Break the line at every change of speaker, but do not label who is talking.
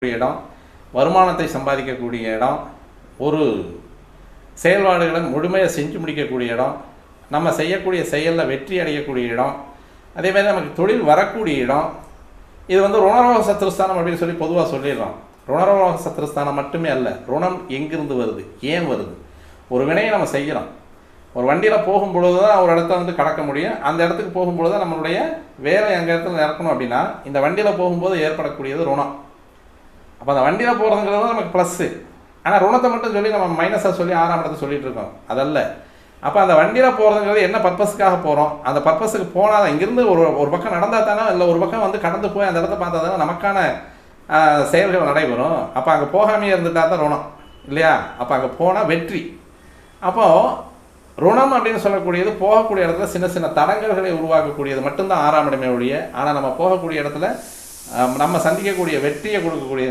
இடம், வருமானத்தை சம்பாதிக்கக்கூடிய இடம், ஒரு செயல்பாடுகளை முழுமையாக செஞ்சு முடிக்கக்கூடிய இடம், நம்ம செய்யக்கூடிய செயலில் வெற்றி அடையக்கூடிய இடம், அதேமாதிரி நமக்கு தொழில் வரக்கூடிய இடம். இது ருணரோக சத்ருஸ்தானம் அப்படின்னு சொல்லி பொதுவாக சொல்லிடுறோம். ருணரோக சத்ருஸ்தானம் மட்டுமே அல்ல, ருணம் எங்கிருந்து வருது, ஏன் வருது. ஒரு வினையை நம்ம செய்கிறோம், ஒரு வண்டியில் போகும்பொழுது தான் ஒரு இடத்த கடக்க முடியும். அந்த இடத்துக்கு போகும்பொழுது தான் நம்மளுடைய வேலை எங்கள் இடத்துல இறக்கணும். அப்படின்னா இந்த வண்டியில் போகும்போது ஏற்படக்கூடியது ருணம். அப்போ அந்த வண்டியில் போகிறதுங்கிறது நமக்கு ப்ளஸ்ஸு. ஆனால் ருணத்தை மட்டும் சொல்லி நம்ம மைனஸாக சொல்லி 6ஆம் இடத்தை சொல்லிட்டு இருக்கோம். அதல்ல. அப்போ அந்த வண்டியில் போகிறதுங்கிறது என்ன பர்பஸுக்காக போகிறோம், அந்த பர்பஸுக்கு போனால் தான் இங்கேருந்து ஒரு பக்கம் நடந்தால் தானே, இல்லை ஒரு பக்கம் கடந்து போய் அந்த இடத்த பார்த்தா தானே நமக்கான செயல்கள் நடைபெறும். அப்போ அங்கே போகாமையே இருந்துட்டா தான் ருணம் இல்லையா. அப்போ அங்கே போனால் வெற்றி. அப்போது ருணம் அப்படின்னு சொல்லக்கூடியது போகக்கூடிய இடத்துல சின்ன சின்ன தடங்கல்களை உருவாக்கக்கூடியது மட்டும்தான் 6ஆம் இடமே ஒழிய. ஆனால் நம்ம போகக்கூடிய இடத்துல நம்ம சந்திக்கக்கூடிய வெற்றியை கொடுக்கக்கூடிய